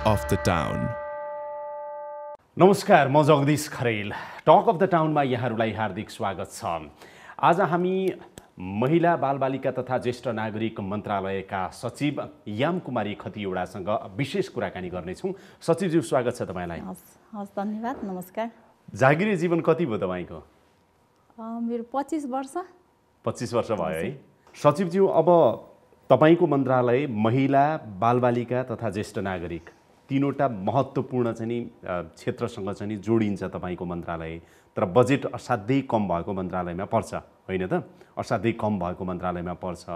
of the Town. नमस्कार, म Jagdish Kharel. Talk of the टाउनमा यहाँहरूलाई हार्दिक स्वागत छ। आज हामी महिला बालबालिका तथा ज्येष्ठ नागरिक मन्त्रालयका सचिव याम कुमारी खतिवडासँग विशेष कुराकानी गर्नेछौँ। सचिवज्यू, स्वागत छ तपाईँलाई। हस्, धन्यवाद। नमस्कार। जागिरी जीवन कति भयो तपाईँको? मेरो 25 वर्ष। 25 वर्ष भयो है। सचिवज्यू, अब तपाईँको मन्त्रालय महिला बालबालिका तथा ज्येष्ठ नागरिक तीनवटा महत्त्वपूर्ण चाहिँ नि क्षेत्रसँग चाहिँ नि जोडिन्छ तपाईँको मन्त्रालय। तर बजेट असाध्यै कम भएको मन्त्रालयमा पर्छ, होइन त? असाध्यै कम भएको मन्त्रालयमा पर्छ।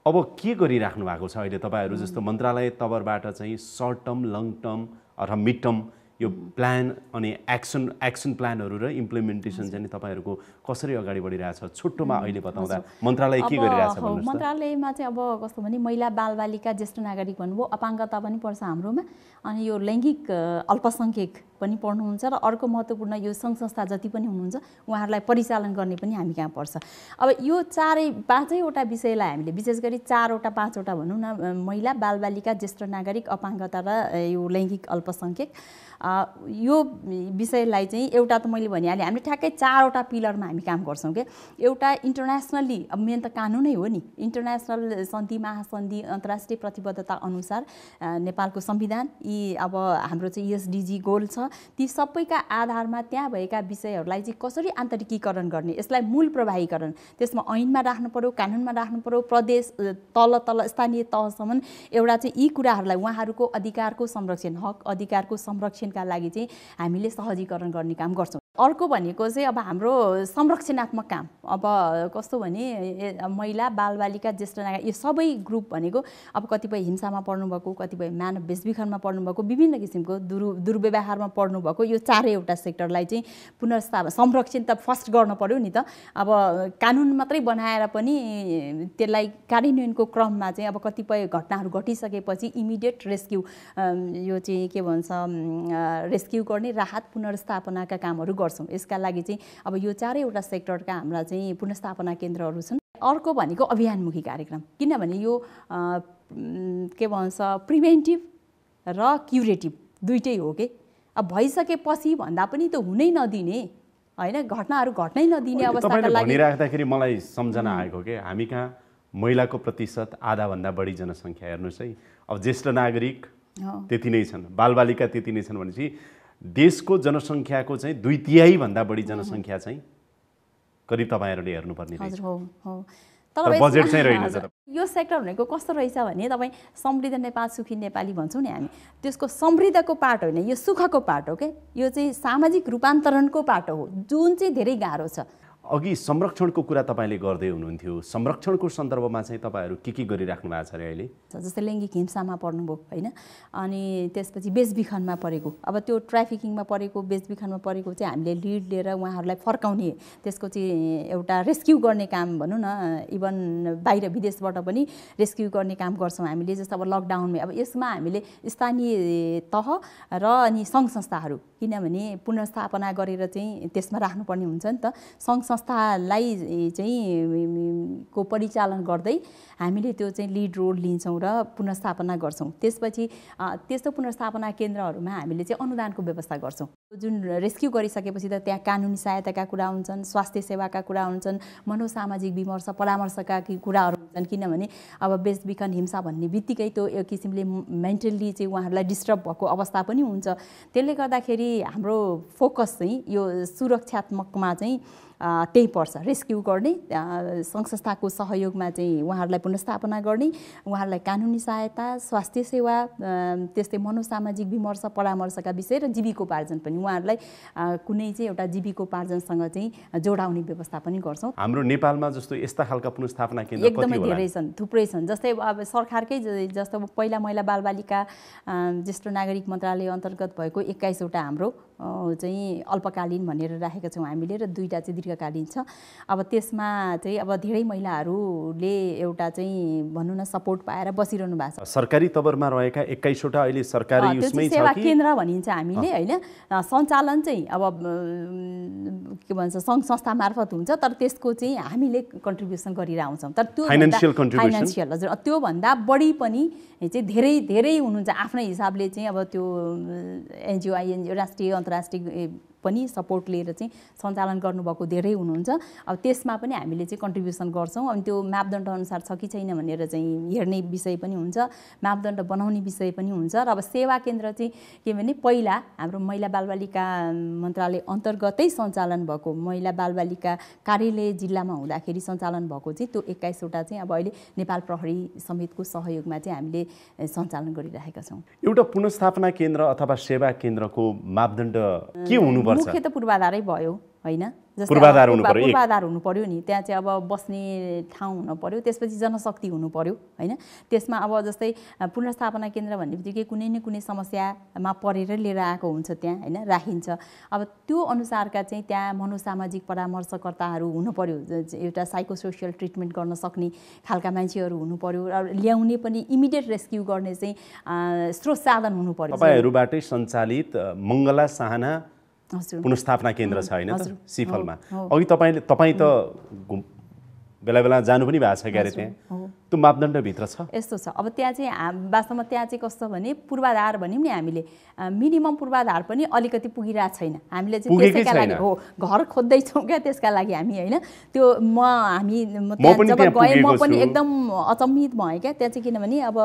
अब के गरिराख्नु भएको छ अहिले तपाईँहरू जस्तो मन्त्रालय तर्फबाट चाहिँ सर्ट टर्म, लङ टर्म अथवा मिड टर्म यो प्लान अनि एक्सन प्लानहरू र इम्प्लिमेन्टेसन चाहिँ तपाईँहरूको कसरी अगाडि बढिरहेछ? छुट्टोमा अहिले बताउँदा मन्त्रालय के गरिरहेछ भन्नुहोस् त। मन्त्रालयमा चाहिँ अब कस्तो भने महिला बालबालिका ज्येष्ठ नागरिक भन्नुभयो, अपाङ्गता पनि पर्छ हाम्रोमा, अनि यो लैङ्गिक अल्पसङ्ख्यक पनि पर्नुहुन्छ र अर्को महत्त्वपूर्ण यो सङ्घ संस्था जति पनि हुनुहुन्छ उहाँहरूलाई परिचालन गर्ने पनि हामी कहाँ पर्छ। अब यो पाँचैवटा विषयलाई हामीले विशेष गरी 4वटा 5वटा भनौँ न, महिला बालबालिका ज्येष्ठ नागरिक अपाङ्गता र यो लैङ्गिक अल्पसङ्ख्यक, यो विषयलाई चाहिँ एउटा त मैले भनिहालेँ, हामीले ठ्याक्कै 4वटा पिलरमा हामी काम गर्छौँ क्या। एउटा इन्टरनेसनल्ली, अब मेन त कानुनै हो नि, इन्टरनेसनल सन्धि महासन्धि अन्तर्राष्ट्रिय प्रतिबद्धता अनुसार नेपालको संविधान, यी अब हाम्रो चाहिँ एसडिजी गोल छ, ती सबैका आधारमा त्यहाँ भएका विषयहरूलाई चाहिँ कसरी आन्तरिकीकरण गर्ने, यसलाई मूल प्रवाहीकरण, त्यसमा ऐनमा राख्नु पर्यो, कानुनमा राख्नु पर्यो, प्रदेश तल स्थानीय तहसम्म एउटा चाहिँ यी कुराहरूलाई उहाँहरूको अधिकारको संरक्षण, हक अधिकारको संरक्षणका लागि चाहिँ हामीले सहजीकरण गर्ने काम गर्छौँ। अर्को भनेको चाहिँ अब हाम्रो संरक्षणात्मक काम, अब कस्तो भने महिला बालबालिका ज्येष्ठ नागरिक यो सबै ग्रुप भनेको अब कतिपय हिंसामा पर्नुभएको, कतिपय मानव बेचबिखनमा पर्नुभएको, विभिन्न किसिमको दुर्व्यवहारमा पर्नुभएको, यो 4वटा सेक्टरलाई चाहिँ पुनर्स्थापना संरक्षण त फर्स्ट गर्न पर्यो नि त। अब कानुन मात्रै बनाएर पनि त्यसलाई कार्यान्वयनको क्रममा चाहिँ अब कतिपय घटनाहरू घटिसकेपछि इमिडिएट रेस्क्यु, यो चाहिँ के भन्छ, रेस्क्यु गर्ने, राहत पुनर्स्थापनाका कामहरू गर्छौँ। यसका लागि चाहिँ अब यो 4वटा सेक्टरका हाम्रा चाहिँ पुनर्स्थापना केन्द्रहरू छन्। अर्को भनेको अभियानमुखी कार्यक्रम, किनभने यो के भन्छ प्रिभेन्टिभ र क्युरेटिभ दुइटै हो कि। अब भइसकेपछि भन्दा पनि त हुनै नदिने, होइन, घटनाहरू घट्नै नदिने अवस्थाका लागि भनिराख्दाखेरि मलाई सम्झना आएको के, हामी कहाँ महिलाको प्रतिशत आधाभन्दा बढी जनसङ्ख्या हेर्नुहोस् है। अब ज्येष्ठ नागरिक त्यति नै छन्, बालबालिका त्यति नै छन् भनेपछि देशको जनसङ्ख्याको चाहिँ 2/3 भन्दा बढी जनसङ्ख्या चाहिँ करिब तपाईँहरूले हेर्नुपर्ने रहेछ। तर बजेट चाहिँ रहेनछ। यो सेक्टर भनेको कस्तो रहेछ भने तपाईँ समृद्ध नेपाल सुखी नेपाली भन्छौँ नि हामी, त्यसको समृद्धको पार्ट होइन, यो सुखको पार्ट हो क्या। यो चाहिँ सामाजिक रूपान्तरणको पाटो हो, जुन चाहिँ धेरै गाह्रो छ। अघि संरक्षणको कुरा तपाईँले गर्दै हुनुहुन्थ्यो, संरक्षणको सन्दर्भमा चाहिँ तपाईँहरू के गरिराख्नु भएको छ अरे अहिले? जस्तै लैङ्गिक हिंसामा पर्नुभयो, होइन, अनि त्यसपछि बेचबिखनमा परेको, अब त्यो ट्राफिकिङमा परेको, बेचबिखनमा परेको चाहिँ हामीले लिड लिएर उहाँहरूलाई फर्काउने, त्यसको चाहिँ एउटा रेस्क्यु गर्ने काम भनौँ न, इभन बाहिर विदेशबाट पनि रेस्क्यु गर्ने काम गर्छौँ हामीले। जस्तो अब लकडाउनमै अब यसमा हामीले स्थानीय तह र अनि सङ्घ संस्थाहरू, किनभने पुनर्स्थापना गरेर चाहिँ त्यसमा राख्नुपर्ने हुन्छ नि त, सङ्घ संस्थालाई चाहिँ को परिचालन गर्दै हामीले त्यो चाहिँ लिड रोल लिन्छौँ र पुनर्स्थापना गर्छौँ। त्यसपछि त्यस्तो पुनर्स्थापना केन्द्रहरूमा हामीले चाहिँ अनुदानको व्यवस्था गर्छौँ। जुन रेस्क्यु गरिसकेपछि त त्यहाँ कानुनी सहायताका कुरा हुन्छन्, स्वास्थ्य सेवाका कुरा हुन्छन्, मनोसामाजिक विमर्श परामर्शका कुराहरू हुन्छन्, किनभने अब बेचबिखन हिंसा भन्ने बित्तिकै त्यो एक किसिमले मेन्टल्ली चाहिँ उहाँहरूलाई डिस्टर्ब भएको अवस्था पनि हुन्छ। त्यसले गर्दाखेरि हाम्रो फोकस चाहिँ यो सुरक्षात्मकमा चाहिँ त्यही पर्छ, रेस्क्यु गर्ने, सङ्घ संस्थाको सहयोगमा चाहिँ उहाँहरूलाई पुनर्स्थापना गर्ने, उहाँहरूलाई कानुनी सहायता, स्वास्थ्य सेवा, त्यस्तै मनोसामाजिक विमर्श परामर्शका विषय र जीविकोपार्जन पनि, उहाँहरूलाई कुनै चाहिँ एउटा जीविकोपार्जनसँग चाहिँ जोडाउने व्यवस्था पनि गर्छौँ। हाम्रो नेपालमा जस्तो यस्ता खालका पुनर्स्थापना केन्द्र एकदमै धेरै छन्, थुप्रै छन्। जस्तै अब सरकारकै जस्तो पहिला महिला बालबालिका ज्येष्ठ नागरिक मन्त्रालय अन्तर्गत भएको 21वटा हाम्रो चाहिँ अल्पकालीन भनेर राखेका छौँ हामीले र 2टा चाहिँ दीर्घकालीन छ। अब त्यसमा चाहिँ अब धेरै महिलाहरूले एउटा चाहिँ भनौँ न सपोर्ट पाएर बसिरहनु भएको छ। सरकारी तवरमा रहेका 21वटा अहिले सरकारी उसमै छ सेवा केन्द्र भनिन्छ हामीले हैन। सञ्चालन चाहिँ अब के भन्छ सङ्घ संस्था मार्फत हुन्छ, तर त्यसको चाहिँ हामीले कन्ट्रिब्युसन गरेर आउँछौँ। तर त्यो फाइनान्सियल हजुर त्योभन्दा बढी पनि चाहिँ धेरै धेरै हुनुहुन्छ आफ्नै हिसाबले चाहिँ अब त्यो एनजिओ आइएनजिओ राष्ट्रिय अन्तर्राष्ट्रिय पनि सपोर्ट लिएर चाहिँ सञ्चालन गर्नुभएको धेरै हुनुहुन्छ। अब त्यसमा पनि हामीले चाहिँ कन्ट्रिब्युसन गर्छौँ। अनि त्यो मापदण्ड अनुसार छ कि छैन भनेर चाहिँ हेर्ने विषय पनि हुन्छ, मापदण्ड बनाउने विषय पनि हुन्छ। र अब सेवा केन्द्र चाहिँ के भने पहिला हाम्रो महिला बालबालिका मन्त्रालय अन्तर्गतै सञ्चालन भएको महिला बालबालिका कार्यालय जिल्लामा हुँदाखेरि सञ्चालन भएको चाहिँ त्यो 21वटा चाहिँ अब अहिले नेपाल प्रहरी समेतको सहयोगमा चाहिँ हामीले सञ्चालन गरिरहेका छौँ। एउटा पुनर्स्थापना केन्द्र अथवा सेवा केन्द्रको मापदण्ड के हुनुपर्छ? मुख्य त पूर्वाधारै भयो हैन। पूर्वाधार हुनु पर्यो नि, त्यहाँ चाहिँ अब बस्ने ठाउँ हुनु पर्यो, त्यसपछि जनशक्ति हुनु पर्यो हैन। त्यसमा अब जस्तै पुनर्स्थापना केन्द्र भन्ने बित्तिकै कुनै न कुनै समस्यामा परेर लिएर आएको हुन्छ त्यहाँ हैन, राखिन्छ। अब त्यो अनुसारका चाहिँ त्यहाँ मनोसामाजिक परामर्शकर्ताहरू हुनु पर्यो, एउटा साइकोसोसियल ट्रिटमेन्ट गर्न सक्ने खालका मान्छेहरू हुनु पर्यो र ल्याउने पनि इमिडिएट रेस्क्यु गर्ने चाहिँ स्रोत साधन हुनु पर्यो। तपाईहरुबाटै सञ्चालित मङ्गला साहना पुनर्स्थापना केन्द्र छ हैन त सिफलमा। अघि तपाईँ त बेला बेला जानु पनि भएको छ क्यारे त्यहाँ, त्यो मापदण्डभित्र छ यस्तो छ। अब त्यहाँ चाहिँ वास्तवमा त्यहाँ चाहिँ कस्तो भने पूर्वाधार भनिौँ नि हामीले, मिनिमम पूर्वाधार पनि अलिकति पुगिरहेको छैन। हामीले चाहिँ त्यसैका लागि हो घर खोज्दैछौँ क्या, त्यसका लागि हामी होइन। त्यो हामी जब गएँ म पनि एकदम अचम्मित भएँ क्या त्यहाँ चाहिँ, किनभने अब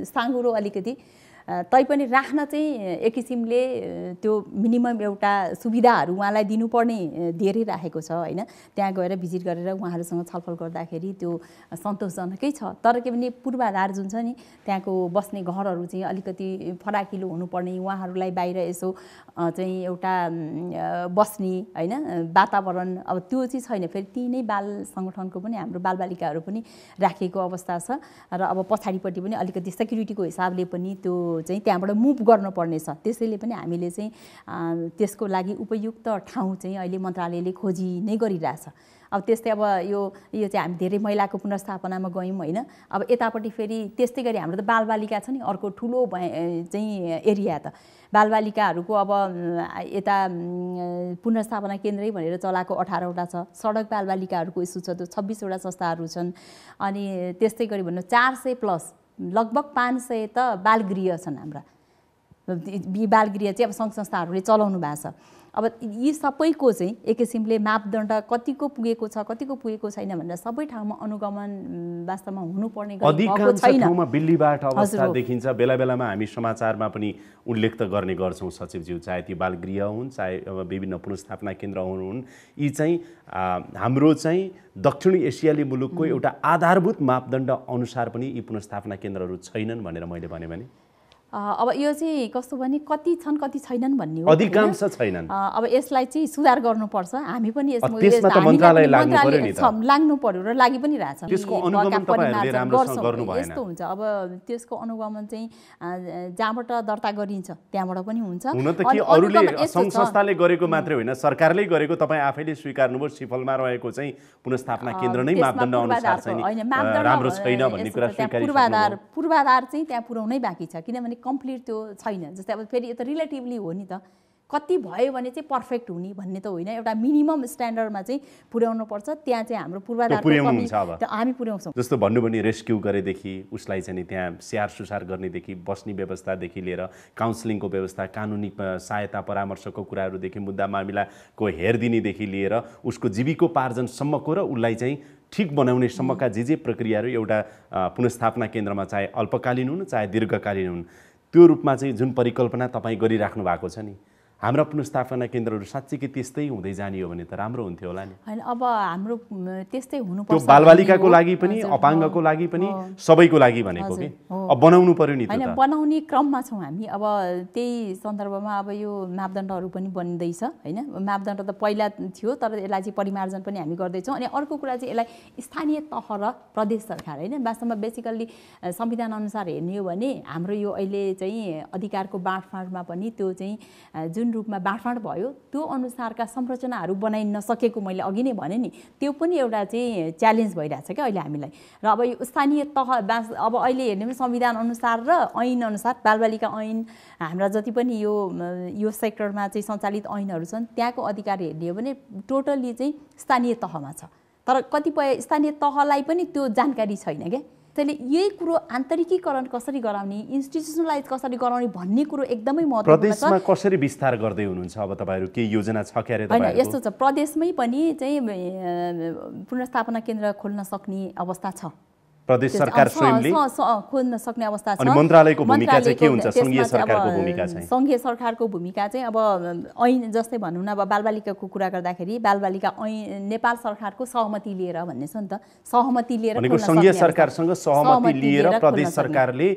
साँघुरो अलिकति तैपनि राख्न चाहिँ एक किसिमले त्यो मिनिमम एउटा सुविधाहरू उहाँलाई दिनुपर्ने धेरै राखेको छ होइन। त्यहाँ गएर भिजिट गरेर उहाँहरूसँग छलफल गर्दाखेरि त्यो सन्तोषजनकै छ। तर के भने पूर्वाधार जुन छ नि त्यहाँको बस्ने घरहरू चाहिँ अलिकति फराकिलो हुनुपर्ने, उहाँहरूलाई बाहिर यसो चाहिँ एउटा बस्ने होइन वातावरण अब त्यो चाहिँ छैन। फेरि ती नै बाल सङ्गठनको पनि हाम्रो बालबालिकाहरू पनि राखिएको अवस्था छ र अब पछाडिपट्टि पनि अलिकति सेक्युरिटीको हिसाबले पनि त्यो चाहिँ त्यहाँबाट मुभ गर्नुपर्ने छ। त्यसैले पनि हामीले चाहिँ त्यसको लागि उपयुक्त ठाउँ चाहिँ अहिले मन्त्रालयले खोजी नै गरिरहेछ। अब त्यस्तै अब यो चाहिँ हामी धेरै महिलाको पुनर्स्थापनामा गयौँ होइन। अब यतापट्टि फेरि त्यस्तै गरी हाम्रो त बालबालिका छ नि अर्को ठुलो चाहिँ एरिया त बालबालिकाहरूको अब यता पुनर्स्थापना केन्द्रै भनेर चलाएको 18वटा छ। सडक बालबालिकाहरूको इस्यु छ त्यो 26वटा संस्थाहरू छन्। अनि त्यस्तै गरी भन्नु 400 प्लस लगभग 500 त बालगृह छन् हाम्रा। बालगृह चाहिँ अब सङ्घ संस्थाहरूले चलाउनु भएको छ। अब यी सबैको चाहिँ एक किसिमले मापदण्ड कतिको पुगेको छ कतिको पुगेको छैन भनेर सबै ठाउँमा अनुगमन वास्तवमा हुनुपर्ने अधिकांश ठाउँमा बिल्लीबाट अवस्था देखिन्छ। बेला बेलामा हामी समाचारमा पनि उल्लेख त गर्ने गर्छौँ सचिवज्यू, चाहे ती बालगृह हुन् चाहे विभिन्न पुनर्स्थापना केन्द्रहरू हुन्, यी चाहिँ हाम्रो चाहिँ दक्षिण एसियाली मुलुकको एउटा आधारभूत मापदण्ड अनुसार पनि यी पुनर्स्थापना केन्द्रहरू छैनन् भनेर मैले भने अब यो चाहिँ कस्तो भने कति छन् कति छैनन् भन्ने हो, अधिकांश छैनन्। अब यसलाई चाहिँ सुधार गर्नुपर्छ। हामी पनि त्यसमा त मन्त्रालय लाग्नु पर्यो नि त, लाग्नु पर्यो र लागि पनि रहेछ। त्यसको अनुगमन तपाईहरुले राम्रोसँग गर्नु भएन। यस्तो हुन्छ अब त्यसको अनुगमन चाहिँ जहाँबाट दर्ता गरिन्छ त्यहाँबाट पनि हुन्छ। हुन त के अरूले सङ्घ संस्थाले गरेको मात्रै होइन, सरकारले गरेको तपाईँ आफैले स्वीकार्नुभयो सिफलमा रहेको चाहिँ पुनर्स्थापना केन्द्र नै मापदण्ड अनुसार चाहिँ राम्रो छैन भन्ने कुरा स्वीकारिसक्नु। पूर्वाधार चाहिँ त्यहाँ पुर्याउनै बाँकी छ, किनभने कम्प्लिट त्यो छैन। जस्तै अब फेरि यो त रिलेटिभली हो नि त, कति भयो भने चाहिँ पर्फेक्ट हुने भन्ने त होइन, एउटा मिनिमम स्ट्यान्डर्डमा चाहिँ पुर्याउनु पर्छ। त्यहाँ चाहिँ हाम्रो पूर्वाधार हामी पुर्याउँछौँ। जस्तो भन्नु भने रेस्क्यु गरेदेखि उसलाई चाहिँ त्यहाँ स्याहार सुसार गर्नेदेखि बस्ने व्यवस्थादेखि लिएर काउन्सिलिङको व्यवस्था, कानुनी सहायता परामर्शको कुराहरूदेखि मुद्दा मामिलाको हेरदिनेदेखि लिएर उसको जीविकोपार्जनसम्मको र उसलाई चाहिँ ठिक बनाउने सम्मका जे प्रक्रियाहरू एउटा पुनर्स्थापना केन्द्रमा चाहे अल्पकालीन हुन् चाहे दीर्घकालीन हुन् त्यो रूपमा चाहिँ जुन परिकल्पना तपाईँ गरिराख्नु भएको छ नि, हाम्रा पुनर्स्थापना केन्द्रहरू साँच्चै त्यस्तै हुँदै जाने हो भने त राम्रो हुन्थ्यो होला नि। हैन अब हाम्रो त्यस्तै हुनुपर्छ। त्यो बालबालिकाको लागि पनि अपाङ्गको लागि पनि सबैको लागि भनेको के अब बनाउनु पर्यो नि। हैन बनाउने क्रममा छौँ हामी। अब त्यही सन्दर्भमा अब यो मापदण्डहरू पनि बन्दैछ हैन। मापदण्ड त पहिला थियो तर यसलाई चाहिँ परिमार्जन पनि हामी गर्दैछौँ। अनि अर्को कुरा चाहिँ यसलाई स्थानीय तह र प्रदेश सरकार हैन वास्तवमा बेसिकल्ली संविधान अनुसार हेर्ने हो भने हाम्रो यो अहिले चाहिँ अधिकारको बाँडफाँडमा पनि त्यो चाहिँ जुन रूपमा बाँडफाँड भयो त्यो अनुसारका संरचनाहरू बनाइ नसकेको मैले अघि नै भने नि त्यो पनि एउटा चाहिँ च्यालेन्ज भइरहेछ क्या अहिले हामीलाई। र अब यो स्थानीय तह अब अहिले हेर्ने पनि संविधान अनुसार र ऐन अनुसार बालबालिका ऐन हाम्रा जति पनि यो सेक्टरमा चाहिँ सञ्चालित ऐनहरू छन् त्यहाँको अधिकार हेर्ने हो भने टोटल्ली चाहिँ स्थानीय तहमा छ। तर कतिपय स्थानीय तहलाई पनि त्यो जानकारी छैन क्या। त्यसले यही कुरो आन्तरिकीकरण कसरी गराउने, इन्स्टिट्युसनलाइज कसरी गराउने भन्ने कुरो एकदमै महत्त्वपूर्ण छ। प्रदेशमा कसरी विस्तार गर्दै हुनुहुन्छ अब तपाईँहरू के योजना छ क्यारे हैन यस्तो छ प्रदेशमै पनि चाहिँ पुनर्स्थापना केन्द्र खोल्न सक्ने अवस्था छ। प्रदेश सरकार स्वयंले खोल्न सक्ने अवस्था छ। अनि मन्त्रालयको भूमिका चाहिँ के हुन्छ? संघीय सरकारको भूमिका चाहिँ संघीय सरकारको भूमिका चाहिँ अब ऐन जस्तै भनौँ न अब बालबालिकाको कुरा गर्दाखेरि बालबालिका ऐन नेपाल सरकारको सहमति लिएर भन्ने छ नि त। सहमति लिएर भनेको संघीय सरकारसँग सहमति लिएर प्रदेश सरकारले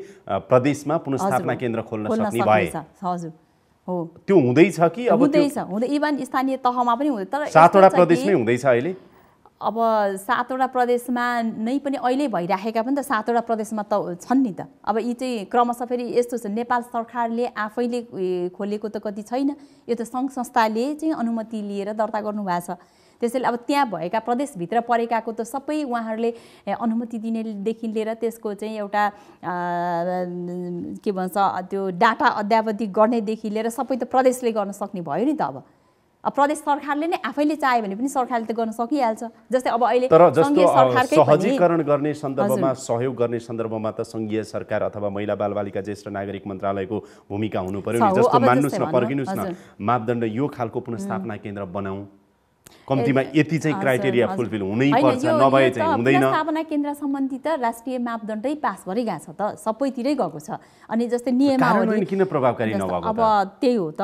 प्रदेशमा पुनर्स्थापना केन्द्र खोल्न सक्ने भए। हजुर हो त्यो हुँदैछ कि अब हुँदैछ इभन स्थानीय तहमा पनि हुँदै। तर 7वटा प्रदेशमै हुँदैछ अहिले। अब 7वटा प्रदेशमा नै पनि अहिले भइराखेका पनि त 7वटा प्रदेशमा त छन् नि त। अब यी चाहिँ क्रमशः फेरि यस्तो छ नेपाल सरकारले आफैले खोलेको त कति छैन, यो त सङ्घ संस्थाले चाहिँ अनुमति लिएर दर्ता गर्नुभएको छ। त्यसैले अब त्यहाँ भएका प्रदेशभित्र परेकाको त सबै उहाँहरूले अनुमति दिनेदेखि लिएर त्यसको चाहिँ एउटा के भन्छ त्यो डाटा अद्यावधि गर्नेदेखि लिएर सबै त प्रदेशले गर्न सक्ने भयो नि त। अब प्रदेश सरकारले नै आफैले चाह्यो भने पनि सरकारले त गर्न सकिहाल्छ। जस्तै अब अहिले तर जस्तो सहजीकरण गर्ने सन्दर्भमा सहयोग गर्ने सन्दर्भमा त संघीय सरकार अथवा महिला बालबालिका ज्येष्ठ नागरिक मन्त्रालयको भूमिका हुनु पर्यो नि। जस्तो मान्नुस् न पर्खिनुस् न मापदण्ड यो खालको पुनर्स्थापना केन्द्र बनाऊ कम्तीमा यति चाहिँ क्राइटेरिया फुलफिल हुनै पर्छ नभए चाहिँ हुँदैन। पुनर्स्थापना केन्द्र सम्बन्धी त राष्ट्रिय मापदण्डै पास गरिरहेको छ त सबैतिरै गएको छ। अनि जस्तै नियमावली किन प्रभावकारी नभएको? अब त्यही हो त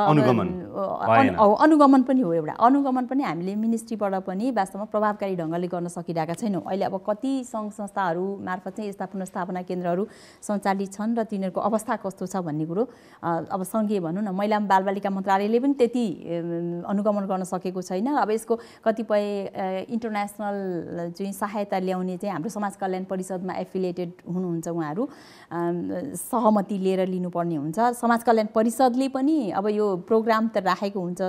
अनुगमन पनि हो एउटा। अनुगमन पनि हामीले मिनिस्ट्रीबाट पनि वास्तवमा प्रभावकारी ढङ्गले गर्न सकिरहेका छैनौँ। अहिले अब कति सङ्घ संस्थाहरू मार्फत चाहिँ यस्ता पुनर्स्थापना केन्द्रहरू सञ्चालित छन् र तिनीहरूको अवस्था कस्तो छ भन्ने कुरो अब सङ्घीय भनौँ न महिला बालबालिका मन्त्रालयले पनि त्यति अनुगमन गर्न सकेको छैन। अब यसको कतिपय इन्टरनेसनल चाहिँ सहायता ल्याउने चाहिँ हाम्रो समाज कल्याण परिषदमा एफिलिएटेड हुनुहुन्छ उहाँहरू सहमति लिएर लिनुपर्ने हुन्छ। समाज कल्याण परिषदले पनि अब यो प्रोग्राम त राखेको हुन्छ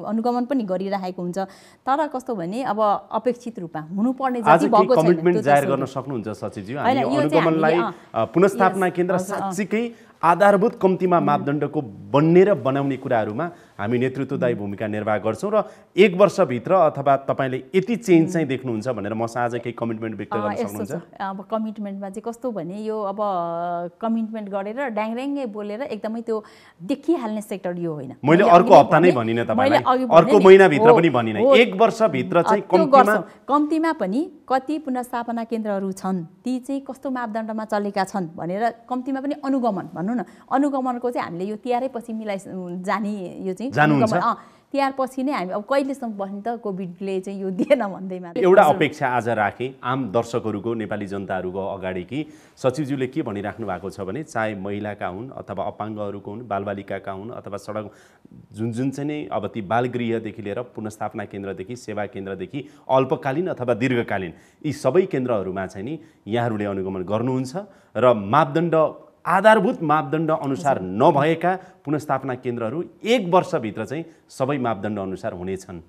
अनुगमन पनि गरिरहेको हुन्छ। तर कस्तो भने अब अपेक्षित रूपमा हुनुपर्ने जति भएको छैन। कमिटमेन्ट जाहेर गर्न सक्नुहुन्छ सचिवज्यू? हामी अनुगमनलाई पुनर्स्थापना केन्द्र साँच्चीकै आधारभूत कम्तीमा मापदण्डको बन्ने र बनाउने कुराहरूमा हामी नेतृत्वदायी भूमिका निर्वाह गर्छौँ र 1 वर्षभित्र अथवा तपाईँले यति चेन्ज चाहिँ देख्नुहुन्छ भनेर म साझा केही कमिटमेन्ट व्यक्त गर्न सक्नुहुन्छ? अब कमिटमेन्टमा चाहिँ कस्तो भने यो अब कमिटमेन्ट गरेर ड्याङड्याङ्गै बोलेर एकदमै त्यो देखिहाल्ने सेक्टर यो होइन। मैले अर्को हप्ता नै भनिनँ तपाईँलाई, अर्को महिनाभित्र पनि भनिनँ, 1 वर्षभित्र चाहिँ कम्तीमा पनि कति पुनर्स्थापना केन्द्रहरू छन् ती चाहिँ कस्तो मापदण्डमा चलेका छन् भनेर कम्तीमा पनि अनुगमन भनौँ न। अनुगमनको चाहिँ हामीले यो तिहारै पछि मिलाइ जाने यो चाहिँ तिहार पछि नै हामी अब कहिलेसम्म बस्ने त कोभिडले चाहिँ यो दिएन भन्दैमा एउटा अपेक्षा आज राखेँ आम दर्शकहरूको नेपाली जनताहरूको अगाडि कि सचिवज्यूले के भनिराख्नु भएको छ भने चाहे महिलाका हुन् अथवा अपाङ्गहरूको हुन् बालबालिकाका हुन् अथवा सडक जुन चाहिँ नै अब ती बालगृहदेखि लिएर पुनर्स्थापना केन्द्रदेखि सेवा केन्द्रदेखि अल्पकालीन अथवा दीर्घकालीन यी सबै केन्द्रहरूमा चाहिँ नि यहाँहरूले अनुगमन गर्नुहुन्छ र मापदण्ड आधारभूत मापदण्ड अनुसार नभएका पुनर्स्थापना केन्द्रहरू 1 वर्षभित्र चाहिँ सबै मापदण्ड अनुसार हुनेछन्।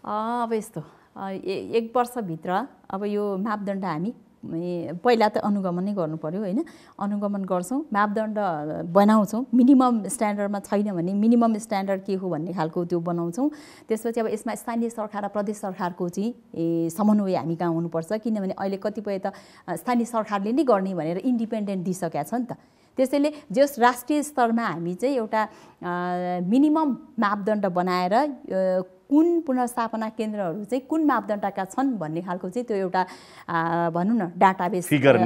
अब यस्तो 1 वर्षभित्र अब यो मापदण्ड हामी पहिला त अनुगमन नै गर्नु पर्यो होइन। अनुगमन गर्छौँ मापदण्ड बनाउँछौँ मिनिमम स्ट्यान्डर्डमा छैन भने मिनिमम स्ट्यान्डर्ड के हो भन्ने खालको त्यो बनाउँछौँ। त्यसपछि अब यसमा स्थानीय सरकार र प्रदेश सरकारको चाहिँ समन्वय हामी कहाँ हुनुपर्छ किनभने अहिले कतिपय त स्थानीय सरकारले नै गर्ने भनेर इन्डिपेन्डेन्ट दिइसकेका छ नि त। त्यसैले जस राष्ट्रिय स्तरमा हामी चाहिँ एउटा मिनिमम मापदण्ड बनाएर कुन पुनर्स्थापना केन्द्रहरू चाहिँ कुन मापदण्डका छन् भन्ने खालको चाहिँ त्यो एउटा भनौँ न डाटाबेस फिगर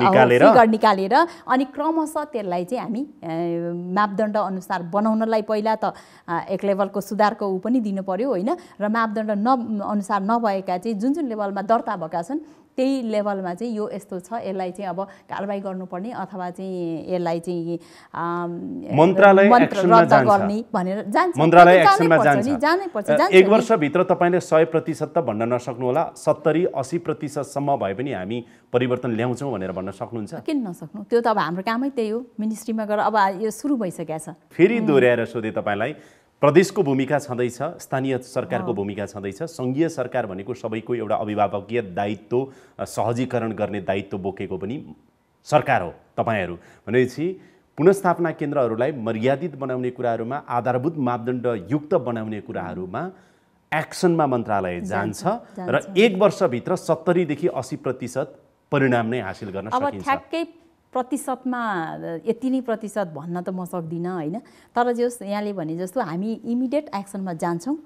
निकालेर अनि क्रमशः त्यसलाई चाहिँ हामी मापदण्ड अनुसार बनाउनलाई पहिला त एक लेभलको सुधारको ऊ पनि दिनु पर्यो होइन। र मापदण्ड अनुसार नभएका चाहिँ जुन लेभलमा दर्ता भएका छन् त्यही लेभलमा चाहिँ यो यस्तो छ यसलाई चाहिँ अब कारबाही गर्नुपर्ने अथवा चाहिँ यसलाई चाहिँ मन्त्रालय एक्सनमा गर्ने भनेर जान्छ। मन्त्रालय एक्सनमा जानै पर्छ। 1 वर्षभित्र तपाईँले 100% त भन्न नसक्नु होला 70-80%सम्म भए पनि हामी परिवर्तन ल्याउँछौँ भनेर भन्न सक्नुहुन्छ? किन नसक्नु त्यो त अब हाम्रो कामै त्यही हो मिनिस्ट्रीमा गएर अब यो सुरु भइसकेको छ। फेरि दोहोऱ्याएर सोधे तपाईँलाई प्रदेशको भूमिका छँदैछ, स्थानीय सरकारको भूमिका छँदैछ, सङ्घीय सरकार भनेको सबैको एउटा अभिभावकीय दायित्व सहजीकरण गर्ने दायित्व बोकेको पनि सरकार हो तपाईहरू भनेपछि पुनर्स्थापना केन्द्रहरूलाई मर्यादित बनाउने कुराहरूमा, आधारभूत मापदण्ड युक्त बनाउने कुराहरूमा एक्सनमा मन्त्रालय जान्छ र 1 वर्षभित्र 70 देखि 80% परिणाम नै हासिल गर्न अब सकिन्छ। ठ्याक्कै प्रतिशतमा यति नै प्रतिशत भन्न त म सक्दिनँ होइन, तर जस यहाँले भने जस्तो हामी इमिडिएट एक्सनमा जान्छौँ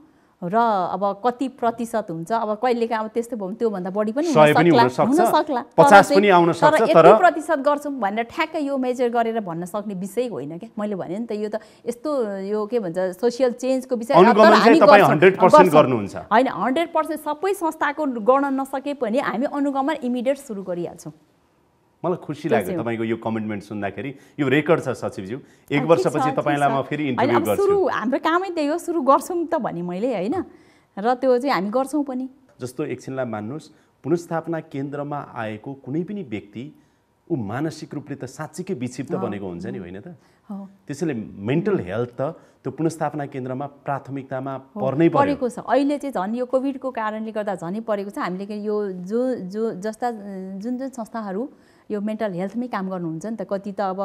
र अब कति प्रतिशत हुन्छ, अब कहिलेका अब त्यस्तो भयो त्योभन्दा बढी पनि हुन सक्ला, 50 पनि आउन सक्छ, तर यति प्रतिशत गर्छौँ भनेर ठ्याक्कै यो मेजर गरेर भन्न सक्ने विषय होइन क्या। मैले भने नि त यो त यस्तो यो के भन्छ सोसियल चेन्जको विषय अनुगमन 100% गर्नुहुन्छ होइन, 100% सबै संस्थाको गर्न नसके पनि हामी अनुगमन इमिडिएट सुरु गरिहाल्छौँ। मलाई खुसी लाग्यो तपाईको यो कमिटमेन्ट सुन्दाखेरि। यो रेकर्ड छ सचिवज्यू, 1 वर्षपछि तपाईलाई म फेरि इन्टरभ्यु गर्छु। सुरु हाम्रो कामै त्यही हो, सुरु गर्छौँ त भने मैले होइन, र त्यो चाहिँ हामी गर्छौँ पनि। जस्तो एकछिनलाई मान्नुस्, पुनर्स्थापना केन्द्रमा आएको कुनै पनि व्यक्ति ऊ मानसिक रूपले त साँच्चीकै विक्षिप्त बनेको हुन्छ नि, होइन त? त्यसैले मेन्टल हेल्थ त त्यो पुनर्स्थापना केन्द्रमा प्राथमिकतामा परेको छ। अहिले चाहिँ झन् यो कोभिडको कारणले गर्दा झनै परेको छ। हामीले यो जस्ता जुन संस्थाहरू यो मेन्टल हेल्थमै काम गर्नुहुन्छ नि त, कति त अब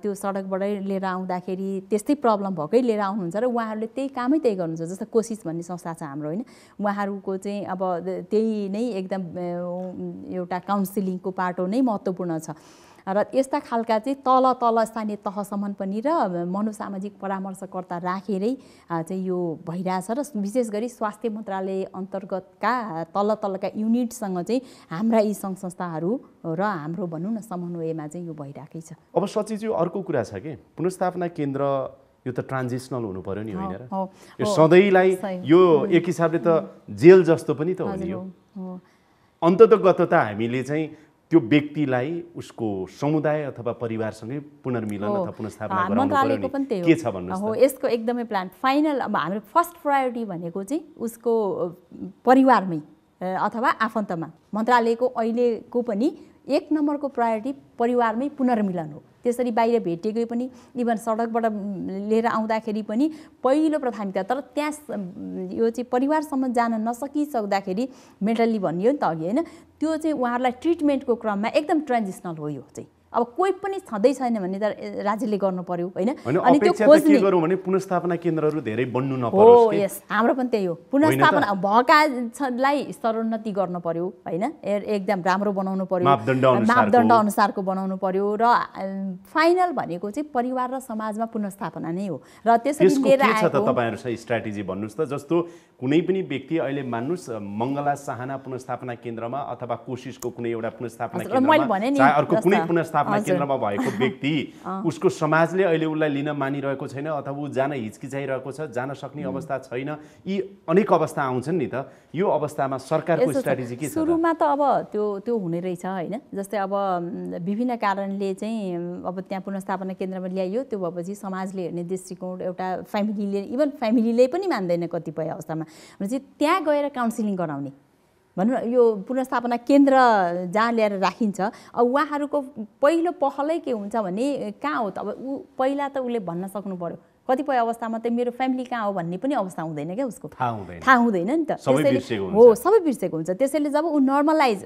त्यो सडकबाटै लिएर आउँदाखेरि त्यस्तै प्रब्लम भएकै लिएर आउनुहुन्छ र उहाँहरूले त्यही कामै त्यही गर्नुहुन्छ। जस्तो कोसिस भन्ने संस्था छ हाम्रो होइन, उहाँहरूको चाहिँ अब त्यही नै एकदम एउटा काउन्सिलिङको पाटो नै महत्त्वपूर्ण छ र यस्ता खालका चाहिँ तल स्थानीय तहसम्म पनि र मनोसामाजिक परामर्शकर्ता राखेरै चाहिँ यो भइरहेछ र विशेष गरी स्वास्थ्य मन्त्रालय अन्तर्गतका तलका युनिटसँग चाहिँ हाम्रा यी सङ्घ संस्थाहरू र हाम्रो भनौँ न समन्वयमा चाहिँ यो भइरहेकै छ। अब सचिवज्यू अर्को कुरा छ कि पुनर्स्थापना केन्द्र यो त ट्रान्जिसनल हुनु पर्यो नि, होइन र? यो सधैँलाई यो एक हिसाबले त जेल जस्तो पनि त हो नि। यो अन्ततगत त हामीले चाहिँ त्यो व्यक्तिलाई उसको समुदाय अथवा परिवारसँगै पुनर्मिलन अथवा पुनर्स्थापना गराउनु पर्यो। के छ भन्नुहोस् हो यसको एकदमै प्लान फाइनल। अब हाम्रो फर्स्ट प्रायोरिटी भनेको चाहिँ उसको परिवारमै अथवा आफन्तमा। मन्त्रालयको अहिलेको पनि 1 नम्बरको प्रायोरिटी परिवारमै पुनर्मिलन हो। त्यसरी बाहिर भेटेकै पनि इभन सडकबाट लिएर आउँदाखेरि पनि पहिलो प्राथमिकता। तर त्यहाँ यो चाहिँ परिवारसम्म जान नसकिसक्दाखेरि मेन्टल्ली भनियो नि त अघि होइन, त्यो चाहिँ उहाँहरूलाई ट्रिटमेन्टको क्रममा एकदम ट्रान्जिसनल हो यो चाहिँ। अब कोही पनि छँदै छैन भने त राज्यले गर्नु पर्यो होइन। अनि त्यो खोज्ने के गरौँ भने पुनर्स्थापना केन्द्रहरू धेरै बन्नु नपरोस्। हो यस, हाम्रो पनि त्यही हो। पुनर्स्थापना भएकालाई स्तरोन्नति गर्नु पर्यो होइन, एकदम राम्रो बनाउनु पर्यो, मापदण्ड अनुसारको बनाउनु पर्यो र फाइनल भनेको चाहिँ परिवार र समाजमा पुनर्स्थापना नै हो। र त्यसरी लिएर आएको तपाईहरुसँग स्ट्र्याटेजी भन्नुस् त। जस्तो कुनै पनि व्यक्ति अहिले मान्नुस् मङ्गला साहना पुनर्स्थापना केन्द्रमा अथवा कोसिसको कुनै एउटा पुनर्स्थापना केन्द्रमा चाहे अर्को कुनै पुनर्स्थापना केन्द्रमा भएको व्यक्ति उसको समाजले अहिले उसलाई लिन मानिरहेको छैन अथवा ऊ जान हिचकिचाइरहेको छ, जान सक्ने अवस्था छैन, यी अनेक अवस्था आउँछन् नि त। यो अवस्थामा सरकारको स्ट्र्याटेजी के छ? सुरुमा त अब त्यो हुने रहेछ होइन। जस्तै अब विभिन्न कारणले चाहिँ अब त्यहाँ पुनर्स्थापना केन्द्रमा ल्याइयो, त्यो भएपछि समाजले हेर्ने दृष्टिकोण एउटा फ्यामिलीले पनि मान्दैन कतिपय अवस्थामा भनेपछि त्यहाँ गएर काउन्सिलिङ गराउने भनौँ न। यो पुनर्स्थापना केन्द्र जहाँ ल्याएर राखिन्छ, अब उहाँहरूको पहिलो पहलै के हुन्छ भने कहाँ हो त? अब पहिला त उसले भन्न सक्नु पर्यो। कतिपय अवस्थामा त मेरो फ्यामिली कहाँ हो भन्ने पनि अवस्था हुँदैन क्या, उसको थाहा हुँदैन नि त। सबै बिर्सेको हुन्छ। त्यसैले जब ऊ नर्मलाइज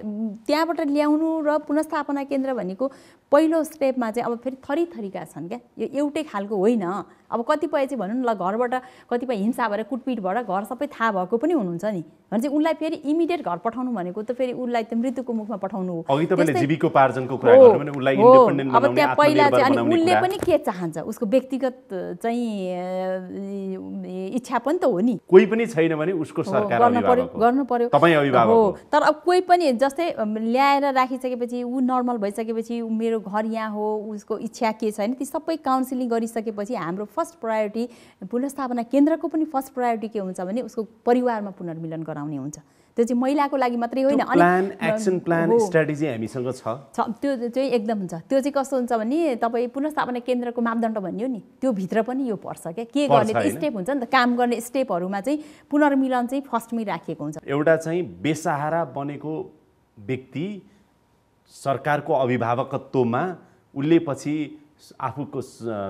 त्यहाँबाट ल्याउनु र पुनर्स्थापना केन्द्र भनेको पहिलो स्टेपमा चाहिँ अब फेरि थरीका छन् क्या, यो एउटै खालको होइन। अब कतिपय चाहिँ भनौँ न ल घरबाट कतिपय हिंसा भएर कुटपिटबाट घर सबै थाहा भएको पनि हुनुहुन्छ नि, भने चाहिँ उनलाई फेरि इमिडिएट घर पठाउनु भनेको त फेरि उसलाई त मृत्युको मुखमा पठाउनु हो। अघि तपाईले जीविकोपार्जनको कुरा गर्नु भने उसलाई इन्डिपेन्डेन्ट बनाउने, अब त्यहाँ पहिला चाहिँ अनि उसले पनि के चाहन्छ, उसको व्यक्तिगत चाहिँ इच्छा पनि त हो नि। कोही पनि छैन भने उसको सरकार गर्नु पर्यो तपाई अभिभावक हो। तर अब कोही पनि जस्तै ल्याएर राखिसकेपछि ऊ नर्मल भइसकेपछि मेरो घर यहाँ हो, उसको इच्छा के छैन, ती सबै काउन्सिलिङ गरिसकेपछि हाम्रो फर्स्ट प्रायोरिटी पुनर्स्थापना केन्द्रको पनि फर्स्ट प्रायोरिटी के हुन्छ भने उसको परिवारमा पुनर्मिलन गराउने हुन्छ। त्यो चाहिँ महिलाको लागि मात्रै होइन, प्लान एक्सन प्लान स्ट्र्याटेजी हामीसँग छ। त्यो चाहिँ एकदम हुन्छ। त्यो चाहिँ कस्तो हुन्छ भने तपाईँ पुनर्स्थापना केन्द्रको मापदण्ड भन्यो नि, त्यो भित्र पनि यो पर्छ क्या। के गर्ने स्टेप हुन्छ नि त, काम गर्ने स्टेपहरूमा चाहिँ पुनर्मिलन चाहिँ फर्स्टमै राखिएको हुन्छ। एउटा चाहिँ बेसहारा बनेको व्यक्ति सरकारको अभिभावकत्वमा उसले पछि आफूको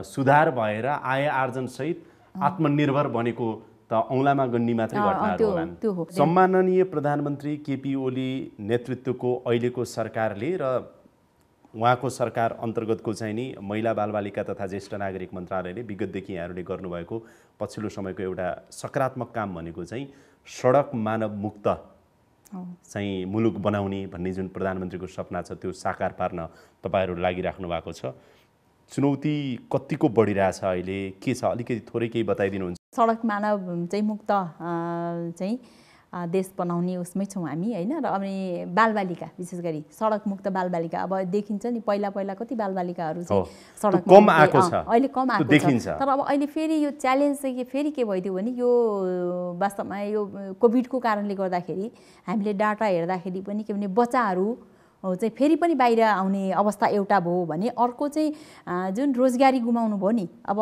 सुधार भएर आय आर्जन सहित आत्मनिर्भर भनेको त औँलामा गन्नी मात्रै घटनाहरू होलान्। सम्माननीय प्रधानमन्त्री केपी ओली नेतृत्वको अहिलेको सरकारले र उहाँको सरकार अन्तर्गतको चाहिँ नि महिला बालबालिका तथा ज्येष्ठ नागरिक मन्त्रालयले विगतदेखि यहाँहरूले गर्नुभएको पछिल्लो समयको एउटा सकारात्मक काम भनेको चाहिँ सडक मानव मुक्त चाहिँ मुलुक बनाउने भन्ने जुन प्रधानमन्त्रीको सपना छ त्यो साकार पार्न तपाईँहरू लागिराख्नु भएको छ। चुनौती कतिको बढिरहेछ अहिले, के छ अलिकति थोरै केही बताइदिनुहुन्छ? सडक मानव चाहिँ मुक्त चाहिँ देश बनाउने उसमै छौँ हामी होइन। र अनि बालबालिका विशेष गरी सडक मुक्त बालबालिका अब देखिन्छ नि, पहिला कति बालबालिकाहरू चाहिँ सडक कम आएको छ, अहिले कम आएको छ। तर अब अहिले फेरि यो च्यालेन्ज चाहिँ फेरि के भइदियो भने यो वास्तवमा यो कोभिडको कारणले गर्दाखेरि हामीले डाटा हेर्दाखेरि पनि के भने बच्चाहरू चाहिँ फेरि पनि बाहिर आउने अवस्था एउटा भयो भने अर्को चाहिँ जुन रोजगारी गुमाउनु भयो नि, अब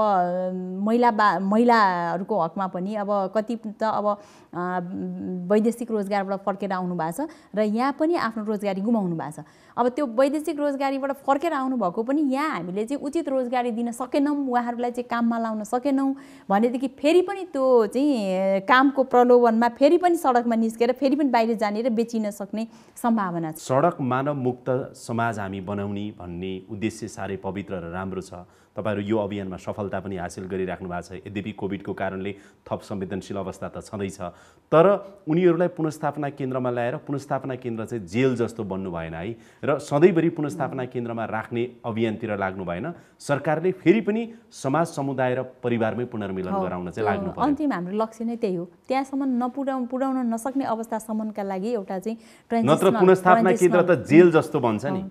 महिलाहरूको हकमा पनि अब कति त अब वैदेशिक रोजगारबाट फर्केर आउनु भएको छ र यहाँ पनि आफ्नो रोजगारी गुमाउनु भएको छ। अब त्यो वैदेशिक रोजगारीबाट फर्केर आउनुभएको पनि यहाँ हामीले चाहिँ उचित रोजगारी दिन सकेनौँ, उहाँहरूलाई चाहिँ काममा लाउन सकेनौँ भनेदेखि फेरि पनि त्यो चाहिँ कामको प्रलोभनमा फेरि पनि सडकमा निस्केर फेरि पनि बाहिर जाने र बेचिन सक्ने सम्भावना छ। सडक मानव मुक्त समाज हामी बनाउने भन्ने उद्देश्य साह्रै पवित्र र राम्रो छ। तपाईहरु यो अभियानमा सफलता पनि हासिल गरिराख्नु भएको छ। यद्यपि कोभिडको कारणले थप संवेदनशील अवस्था त छँदैछ, तर उनीहरूलाई पुनर्स्थापना केन्द्रमा ल्याएर पुनर्स्थापना केन्द्र चाहिँ जेल जस्तो बन्नु भएन है, र सधैँभरि पुनर्स्थापना केन्द्रमा राख्ने अभियानतिर लाग्नु भएन। सरकारले फेरि पनि समाज, समुदाय र परिवारमै पुनर्मिलन गराउन चाहिँ लाग्नु पर्यो। अन्तिम हाम्रो लक्ष्य नै त्यही हो। त्यहाँसम्म पुर्याउन नसक्ने अवस्थासम्मका लागि एउटा चाहिँ नत्र पुनर्स्थापना केन्द्र त जेल जस्तो बन्छ नि,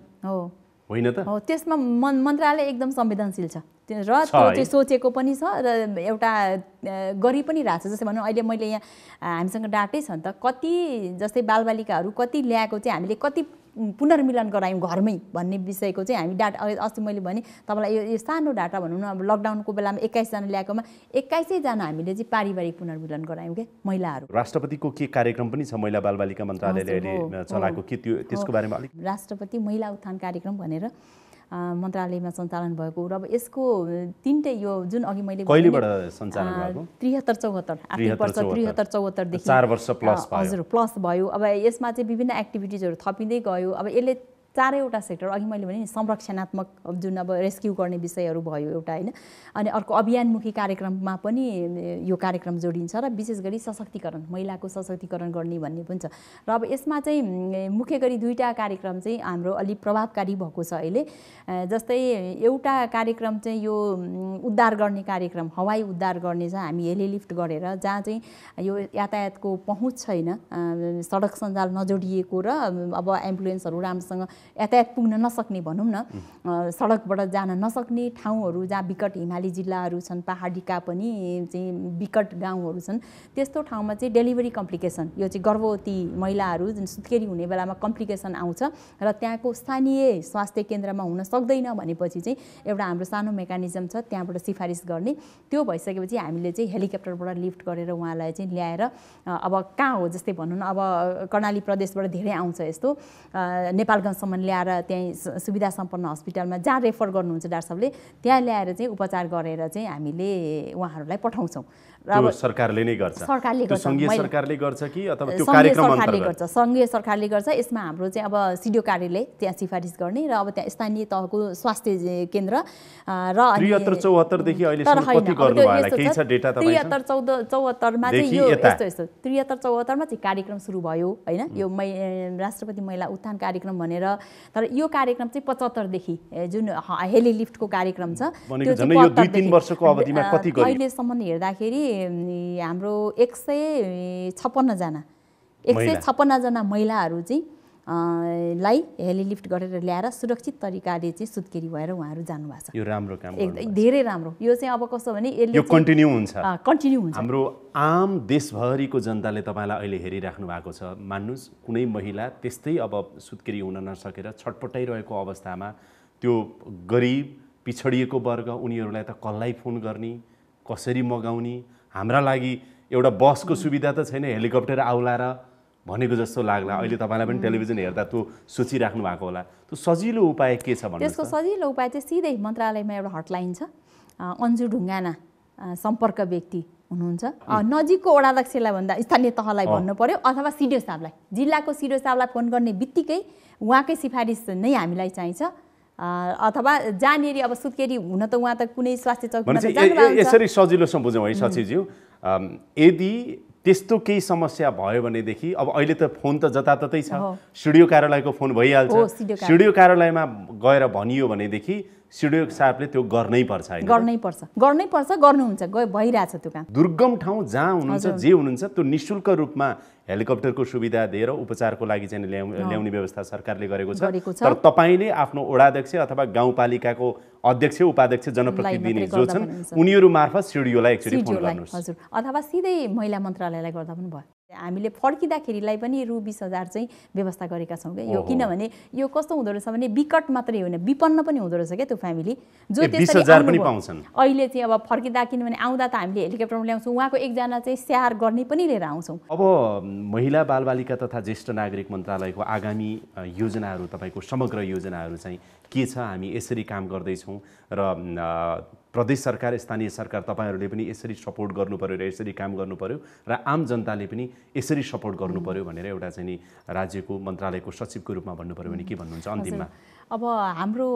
होइन त? हो, त्यसमा मन्त्रालय एकदम संवेदनशील छ र त्यो चाहिँ सोचेको पनि छ र एउटा गरि पनि रहेछ। जस्तै भनौँ अहिले मैले यहाँ हामीसँग डाटै छ नि त, कति जस्तै बालबालिकाहरू कति ल्याएको चाहिँ हामीले कति पुनर्मिलन गरायौँ घरमै भन्ने विषयको चाहिँ हामी डाटा अस्ति मैले भने तपाईँलाई यो सानो डाटा भनौँ न, अब लकडाउनको बेलामा 21 जना ल्याएकोमा 21 जना हामीले चाहिँ पारिवारिक पुनर्मिलन गरायौँ क्या महिलाहरू। राष्ट्रपतिको के कार्यक्रम पनि छ महिला बालबालिका मन्त्रालयले अहिले चलाएको, के त्यो त्यसको बारेमा अलिक? राष्ट्रपति महिला उत्थान कार्यक्रम भनेर मन्त्रालयमा सञ्चालन भएको र अब यसको तीनटै यो जुन अघि मैले कहिलेबाट सञ्चालन भएको? 73-74 आर्थिक वर्ष 73-74 देखि 4 वर्ष प्लस भयो। हजुर, प्लस भयो। अब यसमा चाहिँ विभिन्न एक्टिभिटिजहरू थपिँदै गयो। अब यसले चारैवटा सेक्टर, अघि मैले भने नि संरक्षणात्मक जुन अब रेस्क्यु गर्ने विषयहरू भयो एउटा होइन, अनि अर्को अभियानमुखी कार्यक्रममा पनि यो कार्यक्रम जोडिन्छ र विशेष गरी सशक्तिकरण, महिलाको सशक्तिकरण गर्ने भन्ने पनि छ। र अब यसमा चाहिँ मुख्य गरी दुईवटा कार्यक्रम चाहिँ हाम्रो अलिक प्रभावकारी भएको छ अहिले। जस्तै एउटा कार्यक्रम चाहिँ यो उद्धार गर्ने कार्यक्रम, हवाई उद्धार गर्ने छ। हामी हेलिलिफ्ट गरेर जहाँ चाहिँ यो यातायातको पहुँच छैन, सडक सञ्जाल नजोडिएको र अब एम्बुलेन्सहरू राम्रोसँग यातायात पुग्न नसक्ने भनौँ न, सडकबाट जान नसक्ने ठाउँहरू जहाँ विकट हिमाली जिल्लाहरू छन्, पहाडीका पनि चाहिँ विकट गाउँहरू छन्, त्यस्तो ठाउँमा चाहिँ डेलिभरी कम्प्लिकेसन, यो चाहिँ गर्भवती महिलाहरू जुन सुत्केरी हुने बेलामा कम्प्लिकेसन आउँछ र त्यहाँको स्थानीय स्वास्थ्य केन्द्रमा हुन सक्दैन भनेपछि चाहिँ एउटा हाम्रो सानो मेकानिजम छ, त्यहाँबाट सिफारिस गर्ने। त्यो भइसकेपछि हामीले चाहिँ हेलिकप्टरबाट लिफ्ट गरेर उहाँलाई चाहिँ ल्याएर अब कहाँ हो जस्तै भनौँ न, अब कर्णाली प्रदेशबाट धेरै आउँछ यस्तो, नेपालगञ्जसम्म ल्याएर त्यहीँ सुविधा सम्पन्न हस्पिटलमा जहाँ रेफर गर्नुहुन्छ डाक्टर साहबले त्यहाँ ल्याएर चाहिँ उपचार गरेर चाहिँ हामीले उहाँहरूलाई पठाउँछौँ। र सरकारले नै गर्छ? सरकारले गर्छ। सङ्घीय सरकारले गर्छ कि अथवा त्यो कार्यक्रम अन्तर्गत गर्छ? सङ्घीय सरकारले गर्छ। यसमा हाम्रो चाहिँ अब सिडिओ कार्यालय त्यहाँ सिफारिस गर्ने र अब त्यहाँ स्थानीय तहको स्वास्थ्य केन्द्र र 73-74 देखि अहिलेसम्म कति गर्नु भयो होला, केही छ डेटा तपाईसँग? 73-74 मा चाहिँ यो यस्तो 73-74 मा चाहिँ कार्यक्रम सुरु भयो हैन, यो राष्ट्रपति महिला उत्थान कार्यक्रम भनेर। तर यो कार्यक्रम चाहिँ 75 देखि जुन हेलिलिफ्टको कार्यक्रम छ त्यो चाहिँ यो 2-3 वर्षको अवधिमा कति गर्यो? अहिलेसम्म हेर्दाखेरि हाम्रो 156 जना महिलाहरू चाहिँ लाई हेलिलिफ्ट गरेर ल्याएर सुरक्षित तरिकाले चाहिँ सुत्केरी भएर उहाँहरू जानुभएको छ। यो राम्रो काम, एकदम धेरै राम्रो। यो चाहिँ अब कस्तो भने यो कन्टिन्यू हुन्छ। हाम्रो आम देशभरिको जनताले तपाईँलाई अहिले हेरिराख्नु भएको छ। मान्नुहोस् कुनै महिला त्यस्तै अब सुत्केरी हुन नसकेर छटपटाइरहेको अवस्थामा त्यो गरिब पिछडिएको वर्ग, उनीहरूलाई त कसलाई फोन गर्ने, कसरी मगाउने? हाम्रा लागि एउटा बसको सुविधा त छैन, हेलिकप्टर आउला र भनेको जस्तो लाग्ला। अहिले तपाईँलाई पनि टेलिभिजन हेर्दा त्यो सोचिराख्नु भएको होला। त्यो सजिलो उपाय के छ भन्नु? त्यसको सजिलो उपाय चाहिँ सिधै मन्त्रालयमा एउटा हटलाइन छ, अन्जु ढुङ्गाना सम्पर्क व्यक्ति हुनुहुन्छ नजिकको वडाध्यक्षलाई भन्दा स्थानीय तहलाई भन्नु पर्यो अथवा सिडिओ साहबलाई जिल्लाको सिडिओ साहबलाई फोन गर्ने बित्तिकै उहाँकै सिफारिस नै हामीलाई चाहिन्छ अथवा जहाँनिर अब सुत्केरी हुन त उहाँ त कुनै स्वास्थ्य चौकीमा यसरी सजिलोसँग बुझौँ है सचिवज्यू यदि त्यस्तो केही समस्या भयो भनेदेखि अब अहिले त फोन त जताततै छ सिडिओ कार्यालयको फोन भइहाल्छ सिडिओ कार्यालयमा गएर भनियो भनेदेखि सिडिओ साहबले त्यो गर्नै पर्छ गर्नुहुन्छ भइरहेछ त्यो काम दुर्गम ठाउँ जहाँ हुनुहुन्छ जे हुनुहुन्छ त्यो निःशुल्क रूपमा हेलिकप्टरको सुविधा दिएर उपचारको लागि चाहिँ ल्याउने व्यवस्था सरकारले गरेको छ तर तपाईले आफ्नो वडाध्यक्ष अथवा गाउँपालिकाको अध्यक्ष उपाध्यक्ष जनप्रतिनिधि जो छन् उनीहरू मार्फत सिडिओलाई एकचोटि फोन गर्नुहोस् हजुर अथवा सिधै महिला मन्त्रालयलाई गर्दा पनि भयो हामीले फर्किँदाखेरिलाई पनि रु 20,000 चाहिँ व्यवस्था गरेका छौँ क्या यो किनभने यो कस्तो हुँदो रहेछ भने विकट मात्रै होइन विपन्न पनि हुँदो रहेछ क्या त्यो फ्यामिली जो त्यसरी पनि पाउँछन् अहिले चाहिँ अब फर्किँदा किनभने आउँदा त हामीले हेलिकप्टरमा ल्याउँछौँ उहाँको एकजना चाहिँ स्याहार गर्ने पनि लिएर आउँछौँ अब महिला बालबालिका तथा ज्येष्ठ नागरिक मन्त्रालयको आगामी योजनाहरू तपाईँको समग्र योजनाहरू चाहिँ के छ हामी यसरी काम गर्दैछौँ र प्रदेश सरकार स्थानीय सरकार तपाईहरूले पनि यसरी सपोर्ट गर्नु पर्यो र यसरी काम गर्नु पर्यो र आम जनताले पनि यसरी सपोर्ट गर्नु पर्यो भनेर एउटा चाहिँ नि राज्यको मन्त्रालयको सचिवको रूपमा भन्नु पर्यो भने के भन्नुहुन्छ अन्तिममा अब हाम्रो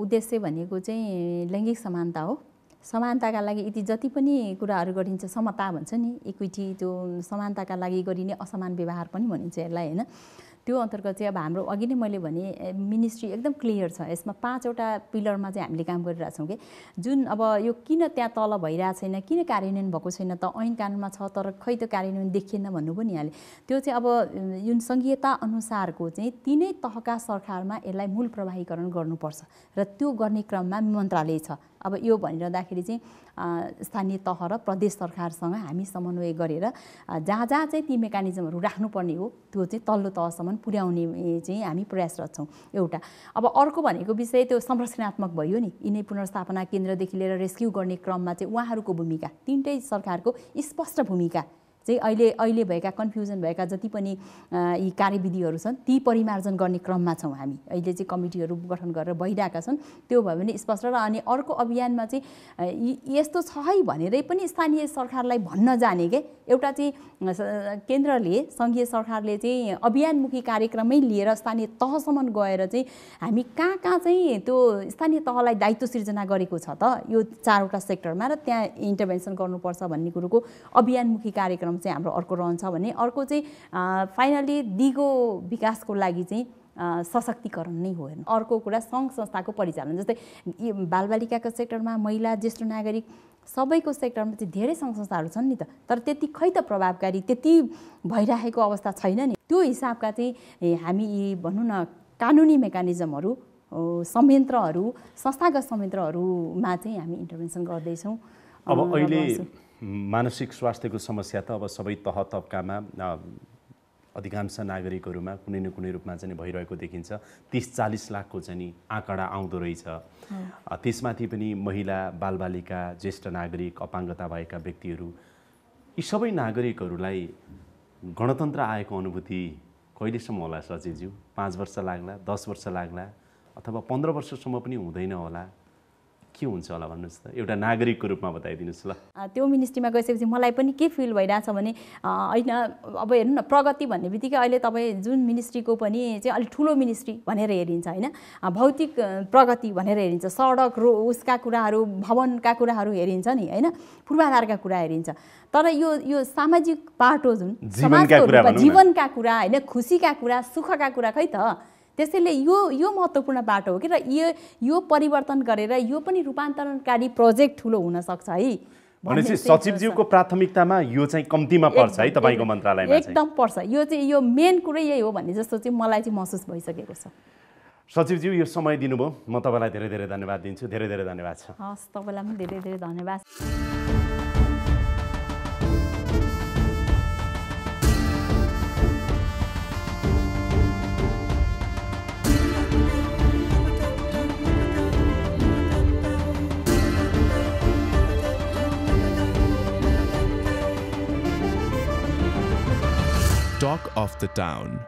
उद्देश्य भनेको चाहिँ लैङ्गिक समानता हो समानताका लागि यति जति पनि कुराहरू गरिन्छ समता भन्छ नि इक्विटी त्यो समानताका लागि गरिने असमान व्यवहार पनि भनिन्छ यसलाई होइन त्यो अन्तर्गत चाहिँ अब हाम्रो अघि नै मैले भने मिनिस्ट्री एकदम क्लियर छ यसमा 5वटा पिलरमा चाहिँ हामीले काम गरिरहेछौँ कि जुन अब यो किन त्यहाँ तल भइरहेको छैन किन कार्यान्वयन भएको छैन त ऐन कानुनमा छ तर खै त कार्यान्वयन देखिएन भन्नु पनि हाले त्यो चाहिँ अब जुन संघीयता अनुसारको चाहिँ तिनै तहका सरकारमा यसलाई मूल प्रवाहीकरण गर्नुपर्छ र त्यो गर्ने क्रममा मन्त्रालय छ अब यो भनिरहँदाखेरि चाहिँ स्थानीय तह र प्रदेश सरकारसँग हामी समन्वय गरेर जहाँ जहाँ चाहिँ ती मेकानिजमहरू राख्नुपर्ने हो त्यो चाहिँ तल्लो तहसम्म पुर्याउने चाहिँ हामी प्रयासरत छौँ एउटा अब अर्को भनेको विषय त्यो संरचनात्मक भयो नि यिनै पुनर्स्थापना केन्द्रदेखि लिएर रेस्क्यु गर्ने क्रममा चाहिँ उहाँहरूको भूमिका तिनटै सरकारको स्पष्ट भूमिका चाहिँ अहिले भएका कन्फ्युजन भएका जति पनि यी कार्यविधिहरू छन् ती परिमार्जन गर्ने क्रममा छौँ हामी अहिले चाहिँ कमिटीहरू गठन गरेर भइरहेका छन् त्यो भयो भने स्पष्ट र अनि अर्को अभियानमा चाहिँ यस्तो छ है भनेरै पनि स्थानीय सरकारलाई भन्न जाने के एउटा चाहिँ केन्द्रले सङ्घीय सरकारले चाहिँ अभियानमुखी कार्यक्रमै लिएर स्थानीय तहसम्म गएर चाहिँ हामी कहाँ कहाँ चाहिँ त्यो स्थानीय तहलाई दायित्व सिर्जना गरेको छ त यो 4वटा सेक्टरमा र त्यहाँ इन्टरभेन्सन गर्नुपर्छ भन्ने कुरोको अभियानमुखी कार्यक्रम चाहिँ हाम्रो अर्को रहन्छ भने अर्को चाहिँ फाइनली दिगो विकासको लागि चाहिँ सशक्तिकरण नै हो हेर्नु अर्को कुरा सङ्घ संस्थाको परिचालन जस्तै बालबालिकाको सेक्टरमा महिला ज्येष्ठ नागरिक सबैको सेक्टरमा चाहिँ धेरै सङ्घ संस्थाहरू छन् नि त तर त्यति खै त प्रभावकारी त्यति भइरहेको अवस्था छैन नि त्यो हिसाबका चाहिँ हामी भनौँ न कानुनी मेकानिजमहरू संयन्त्रहरू संस्थागत संयन्त्रहरूमा चाहिँ हामी इन्टरभेन्सन गर्दैछौँ अब अहिले मानसिक स्वास्थ्यको समस्या त अब सबै तह तबकामा अधिकांश नागरिकहरूमा कुनै न कुनै रूपमा चाहिँ भइरहेको देखिन्छ 30-40 लाखको चाहिँ नि आँकडा आउँदो रहेछ त्यसमाथि पनि महिला बालबालिका ज्येष्ठ नागरिक अपाङ्गता भएका व्यक्तिहरू यी सबै नागरिकहरूलाई गणतन्त्र आएको अनुभूति कहिलेसम्म होला सचिवज्यू 5 वर्ष लाग्ला 10 वर्ष लाग्ला अथवा 15 वर्षसम्म पनि हुँदैन होला के हुन्छ होला भन्नुहोस् त एउटा नागरिकको रूपमा बताइदिनुहोस् ल त्यो मिनिस्ट्रीमा गइसकेपछि मलाई पनि के फिल भइरहेछ भने होइन अब हेर्नु न प्रगति भन्ने बित्तिकै अहिले तपाईँ जुन मिनिस्ट्रीको पनि चाहिँ अलिक ठुलो मिनिस्ट्री भनेर हेरिन्छ होइन भौतिक प्रगति भनेर हेरिन्छ सडक उसका कुराहरू भवनका कुराहरू हेरिन्छ नि होइन पूर्वाधारका कुरा हेरिन्छ तर यो सामाजिक पाटो जुन जीवनका कुरा होइन खुसीका कुरा सुखका कुरा खै त त्यसैले यो महत्त्वपूर्ण बाटो हो कि र यो परिवर्तन गरेर यो पनि रूपान्तरणकारी प्रोजेक्ट ठुलो हुन सक्छ है भनेपछि सचिवज्यूको प्राथमिकतामा यो चाहिँ कम्तीमा पर्छ है तपाईको मन्त्रालयमा चाहिँ एकदम पर्छ यो चाहिँ यो मेन कुरै यही हो भन्ने जस्तो चाहिँ मलाई चाहिँ महसुस भइसकेको छ सचिवज्यू यो समय दिनुभयो म तपाईलाई धेरै धेरै धन्यवाद दिन्छु धेरै धेरै धन्यवाद छ हस् तपाईलाई पनि धेरै धेरै धन्यवाद Talk of the Town.